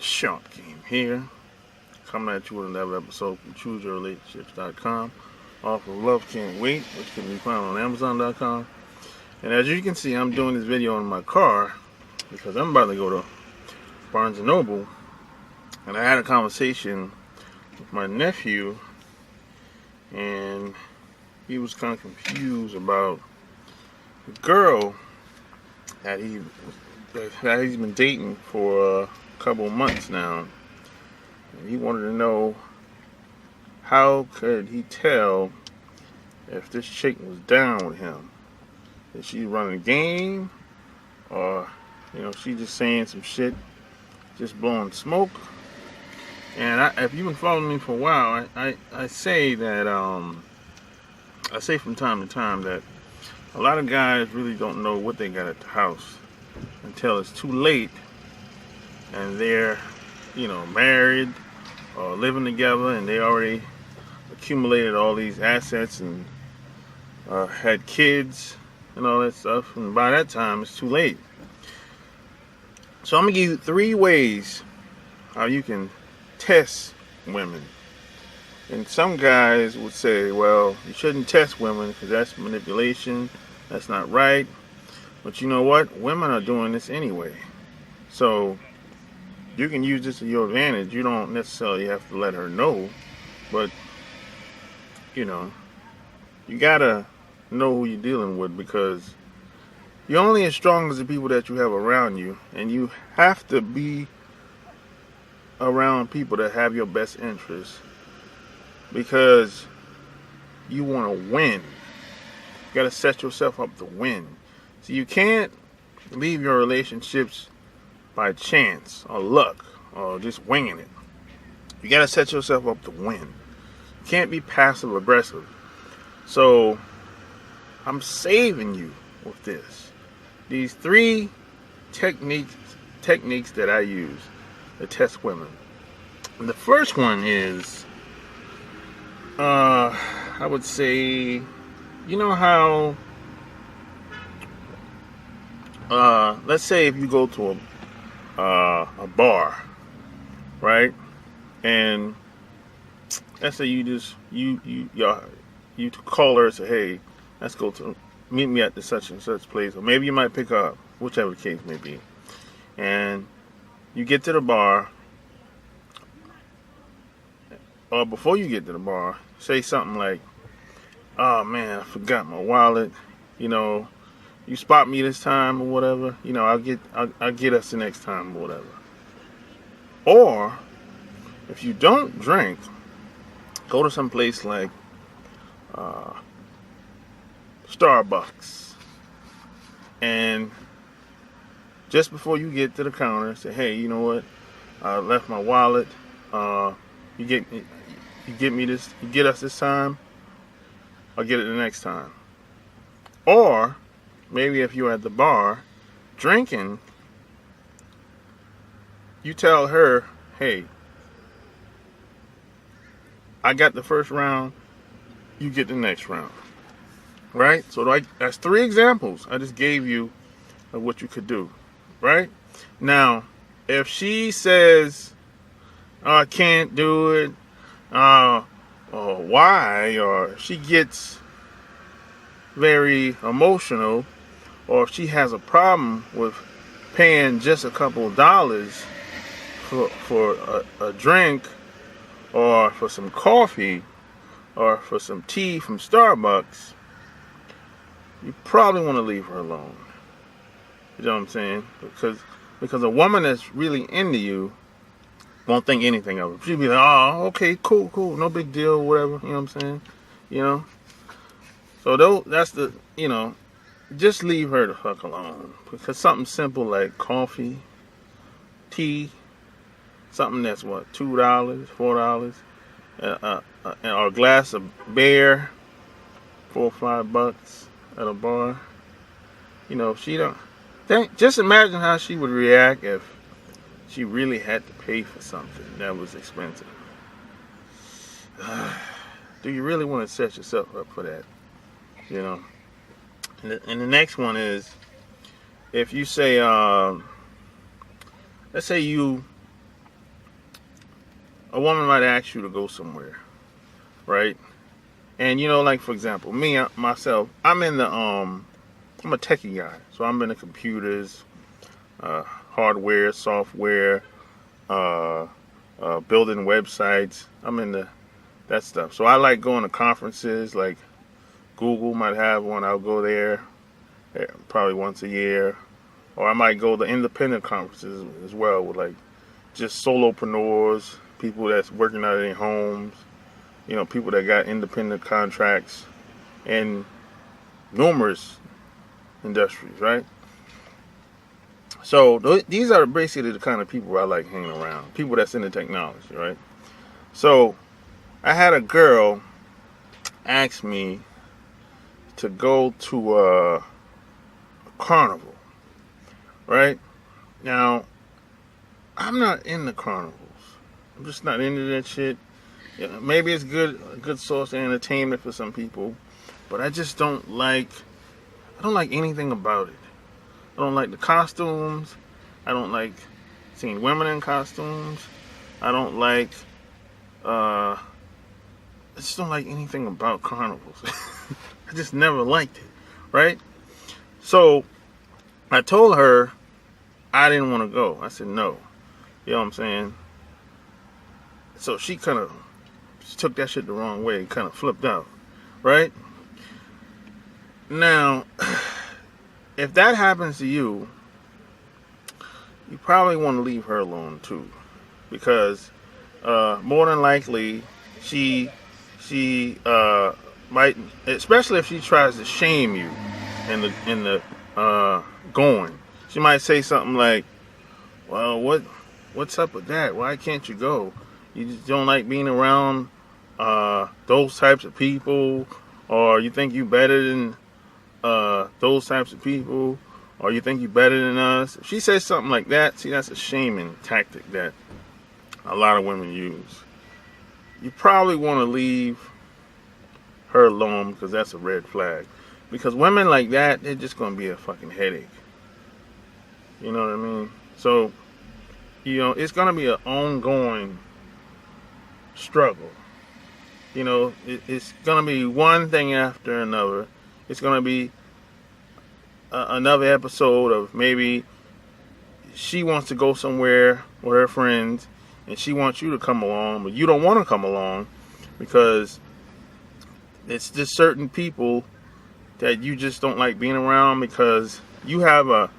Sharp Game here, coming at you with another episode from ChooseYourRelationships.com, off of Love Can't Wait, which can be found on Amazon.com. And as you can see, I'm doing this video in my car because I'm about to go to Barnes & Noble, and I had a conversation with my nephew, and he was kind of confused about the girl that he's been dating for a couple of months now. And he wanted to know, how could he tell if this chick was down with him? Is she running a game, or she just saying some shit, just blowing smoke? And if you've been following me for a while, I say that I say from time to time that a lot of guys really don't know what they got at the house until it's too late, and they're married or living together, and they already accumulated all these assets and had kids and all that stuff, and by that time it's too late. So I'm gonna give you 3 ways how you can test women. And some guys would say, well, you shouldn't test women because that's manipulation, that's not right. But you know what? Women are doing this anyway. So you can use this to your advantage. You don't necessarily have to let her know, but you gotta know who you're dealing with, because you're only as strong as the people that you have around you, and you have to be around people that have your best interests, because you want to win. You got to set yourself up to win. So you can't leave your relationships by chance or luck or just winging it. You got to set yourself up to win. You can't be passive aggressive. So I'm saving you with this. These 3 techniques that I use to test women. And the first one is, I would say, how, let's say if you go to a bar, right? And let's say you call her and say, hey, let's go to meet me at the such and such place, or maybe you might pick up, whichever the case may be. And you get to the bar, or before you get to the bar, say something like, oh man, I forgot my wallet. You spot me this time or whatever. I'll get us the next time or whatever. Or if you don't drink, go to some place like Starbucks, and just before you get to the counter, say, hey, you know what? I left my wallet. You get us this time, I'll get it the next time. Or maybe if you're at the bar drinking, you tell her, hey, I got the first round, you get the next round. Right? So that's 3 examples I just gave you of what you could do. Right? Now, if she says, oh, I can't do it, or why, or she gets very emotional, or if she has a problem with paying just a couple of dollars for a drink, or for some coffee, or for some tea from Starbucks, you probably want to leave her alone. You know what I'm saying? Because a woman that's really into you won't think anything of it. She'll be like, oh, okay, cool, no big deal, whatever. You know what I'm saying? So that's the, just leave her the fuck alone. Because something simple like coffee, tea, something that's what, $2, $4, or a glass of beer, $4 or $5 at a bar. She don't just imagine how she would react if she really had to pay for something that was expensive. Do you really want to set yourself up for that? And the next one is, if you say, let's say you a woman might ask you to go somewhere, right? And like for example, me myself, I'm a techie guy, so I'm in the computers, hardware, software, building websites. I'm into that stuff. So I like going to conferences, like Google might have one. I'll go there probably once a year, or I might go to independent conferences as well with like just solopreneurs, people that's working out of their homes, people that got independent contracts in numerous industries, right? So these are basically the kind of people I like hanging around, people that's into technology, right? So I had a girl ask me to go to a carnival, right? Now, I'm not into carnivals. I'm just not into that shit. Maybe it's a good source of entertainment for some people, but I just don't like anything about it. I don't like the costumes. I don't like seeing women in costumes. I don't like, I just don't like anything about carnivals. I just never liked it, right? So I told her I didn't want to go. I said no. You know what I'm saying? So she took that shit the wrong way, kind of flipped out, right? Now, if that happens to you, you probably want to leave her alone too, because more than likely she might, especially if she tries to shame you in the going. She might say something like, "Well, what's up with that? Why can't you go? You just don't like being around those types of people, or you think you better than those types of people, or you think you better than us." If she says something like that, see, that's a shaming tactic that a lot of women use. You probably want to leave her alone, because that's a red flag. Because women like that, they're just going to be a fucking headache. You know what I mean? So, it's going to be an ongoing struggle. It's going to be one thing after another. It's going to be another episode of maybe she wants to go somewhere with her friends and she wants you to come along, but you don't want to come along because it's just certain people that you just don't like being around, because you have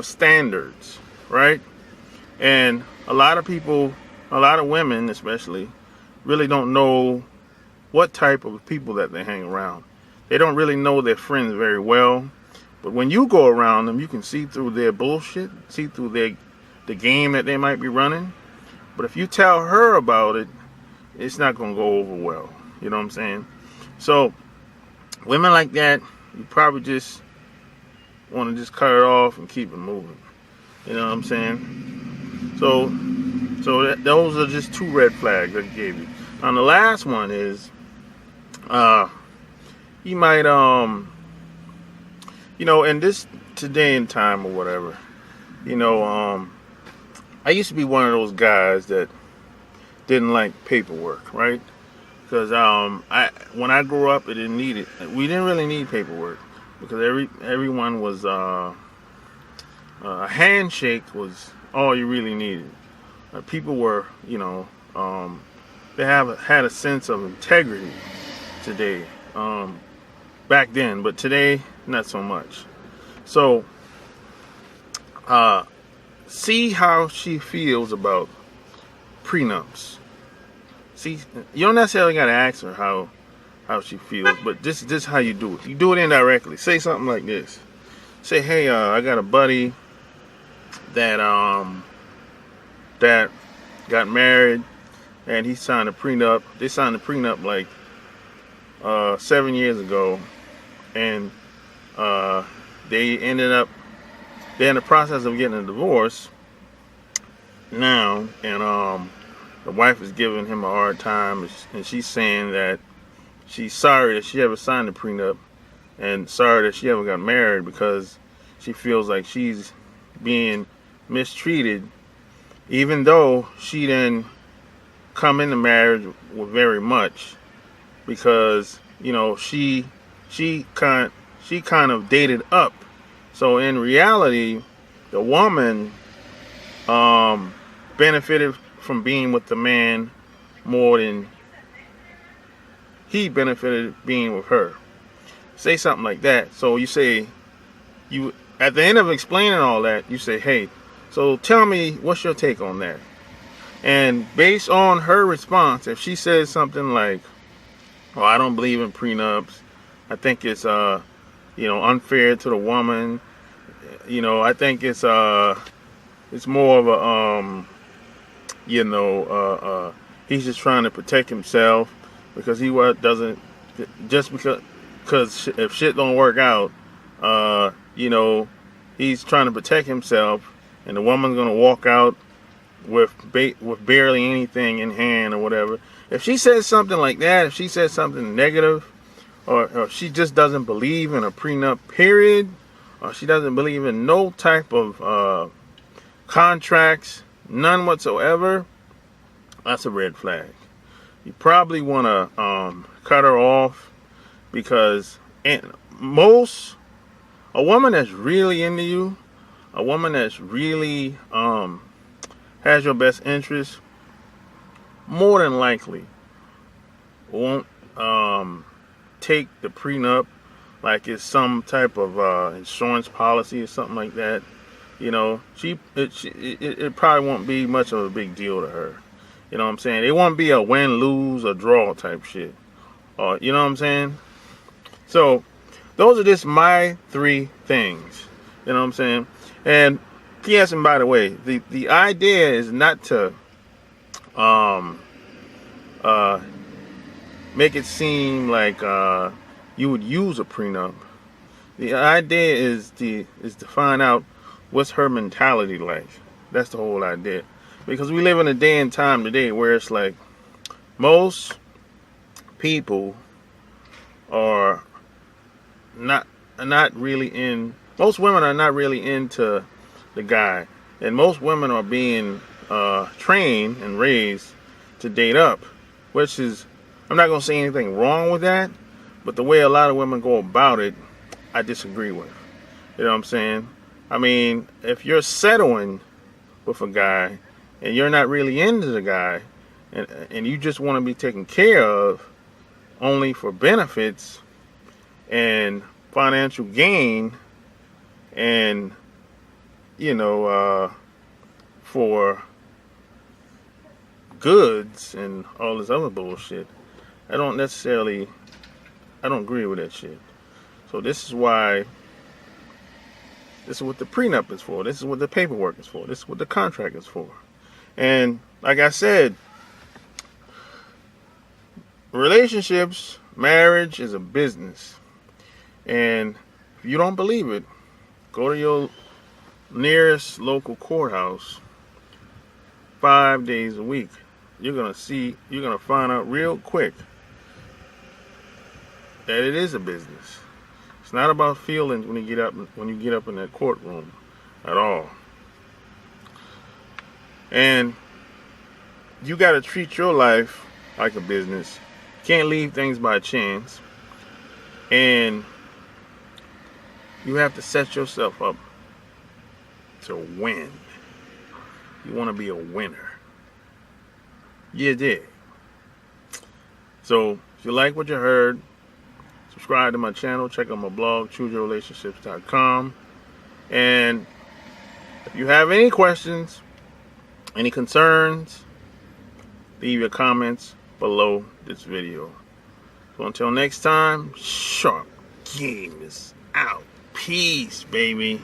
standards, right? And a lot of people, a lot of women especially, really don't know what type of people that they hang around. They don't really know their friends very well. But when you go around them, you can see through their bullshit, see through the game that they might be running. But if you tell her about it, it's not going to go over well. You know what I'm saying? So, women like that, you probably just want to just cut it off and keep it moving. You know what I'm saying? So those are just 2 red flags I gave you. And the last one is, you might, in this today and time or whatever, I used to be one of those guys that didn't like paperwork, right? Because when I grew up, we didn't really need paperwork, because everyone was a handshake was all you really needed. People were, they had a sense of integrity today, back then, but today not so much. So see how she feels about prenups. See, you don't necessarily got to ask her how she feels, but this is how you do it. You do it indirectly. Say something like this. Say, "Hey, I got a buddy that got married, and he signed a prenup. They signed a prenup like 7 years ago, and they're in the process of getting a divorce now, and the wife is giving him a hard time, and she's saying that she's sorry that she ever signed a prenup, and sorry that she ever got married, because she feels like she's being mistreated, even though she didn't come into marriage with very much, because she kind of dated up. So in reality, the woman benefited from being with the man more than he benefited being with her. Say something like that. So you say, at the end of explaining all that, you say, hey, so tell me, what's your take on that? And based on her response, if she says something like, oh, I don't believe in prenups, I think it's unfair to the woman, I think it's more of a he's just trying to protect himself, because he doesn't, just because if shit don't work out, he's trying to protect himself, and the woman's gonna walk out with barely anything in hand or whatever. If she says something like that, if she says something negative, or she just doesn't believe in a prenup period, or she doesn't believe in no type of contracts, none whatsoever, that's a red flag. You probably want to cut her off, because a woman that's really into you, a woman that's really has your best interest, more than likely won't take the prenup like it's some type of insurance policy or something like that. It probably won't be much of a big deal to her. You know what I'm saying? It won't be a win, lose, or draw type shit. You know what I'm saying? So those are just my 3 things. You know what I'm saying? And yes, and by the way, the idea is not to make it seem like you would use a prenup. The idea is to find out what's her mentality like. That's the whole idea. Because we live in a day and time today where it's like most people are not really in. Most women are not really into the guy, and most women are being trained and raised to date up, which is, I'm not gonna say anything wrong with that, but the way a lot of women go about it, I disagree with. You know what I'm saying? I mean, if you're settling with a guy and you're not really into the guy, and you just want to be taken care of only for benefits and financial gain, and for goods and all this other bullshit, I don't agree with that shit. So this is what the prenup is for. This is what the paperwork is for. This is what the contract is for. And like I said, relationships, marriage is a business. And if you don't believe it, go to your nearest local courthouse 5 days a week. You're gonna find out real quick that it is a business. It's not about feelings when you get up in that courtroom at all. And you got to treat your life like a business. Can't leave things by chance. And you have to set yourself up to win. You want to be a winner. You did. So if you like what you heard, subscribe to my channel. Check out my blog, chooseyourrelationships.com. And if you have any questions, any concerns, leave your comments below this video. So until next time, Sharp Game is out. Peace, baby.